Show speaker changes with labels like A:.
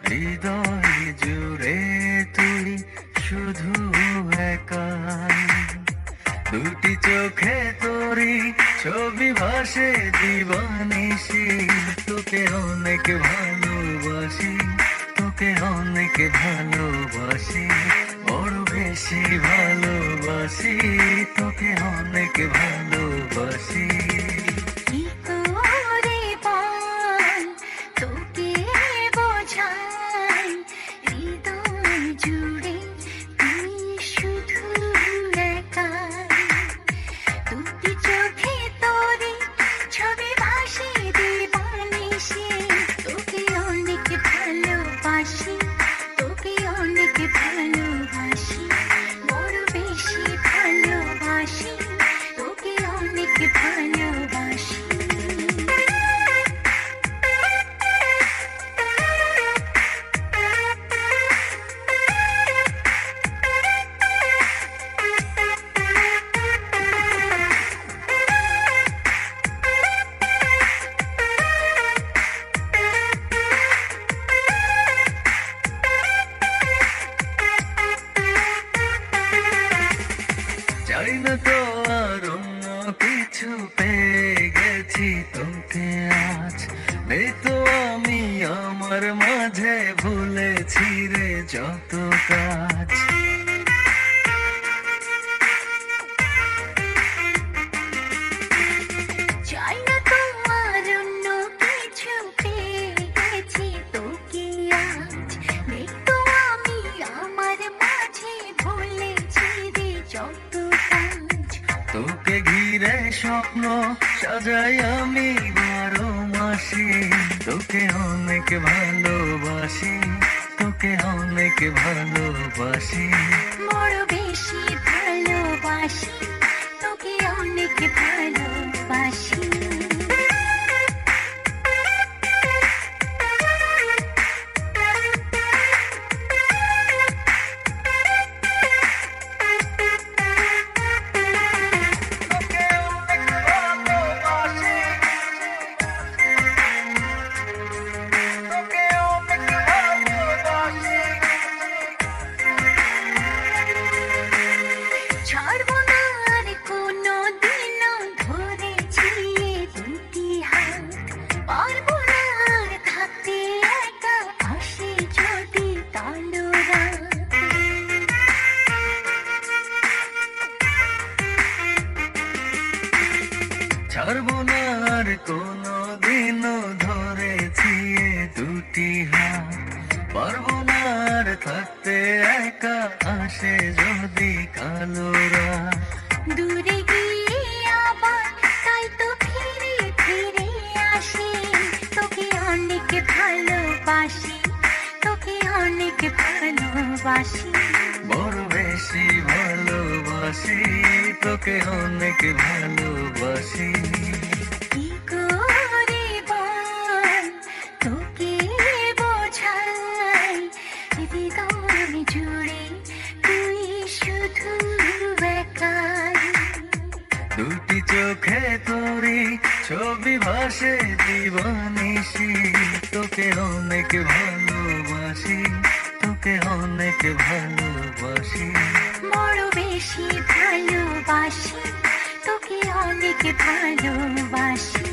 A: হৃদয় জুড়ে তুই শুধু একাই। দুটি চোখে তোরি ছবি ভাসে দিবানিশি, তোকে অনেক ভালোবাসি, তোকে অনেক ভালোবাসি, বড় বেশি ভালোবাসি, তোকে অনেক ভালোবাসি।
B: কি করে বল তোকে বোঝাই, হৃদয় জুড়ে তুই শুধু একাই। দুটি চোখে তোরে ছবি ভাসে দিবানিশি, তোকে অনেক ভালোবাসি, তোকে অনেক ভালোবাসি, বড় বেশি ভালোবাসি, তোকে অনেক ভালোবাসি।
A: চাই না তো আর অন্য কিছু, পেয়ে গেছি তোকে আজ। নেই তো আমি আমার মাঝে, ভুলেছি রে যত কাজ।
B: চাই না তোমার অন্য কিছু, পেয়ে গেছি তোকে আজ। নেই তো আমি আমার মাঝে, ভুলেছি রে যত কাজ।
A: তোকে ঘিরে স্বপ্ন সাজাই আমি 12 মাসে, তোকে অনেক ভালোবাসি, তোকে অনেক ভালোবাসি,
B: বড় বেশি ভালোবাসি, তোকে অনেক ভালোবাসি। ছাড়বো না আর কোনো দিনও ধরেছি এ দুটি হাত, পারবো না আর থাকতে একা, আসে যদি কালো রাত।
A: ছাড়বো না আর কোনো দিনও ধরেছি এ দুটি হাত, পারবো না আর থাকতে একা, আসে যদি কালো রাত।
B: দূরে গিয়ে আবার তাই তো ফিরে ফিরে আসি, তোকে অনেক ভালোবাসি, তোকে অনেক ভালোবাসি,
A: বড় বেশি ভালোবাসি, তোকে অনেক ভালোবাসি।
B: কি করে বল তোকে বোঝাই, হৃদয় জুড়ে তুই শুধু একাই।
A: দুটি চোখে তোরি ছবি ভাসে দিবানিশি, তোকে অনেক ভালোবাসি, তোকে অনেক ভালোবাসি,
B: বড় বেশি ভালোবাসি, তোকে অনেক ভালোবাসি।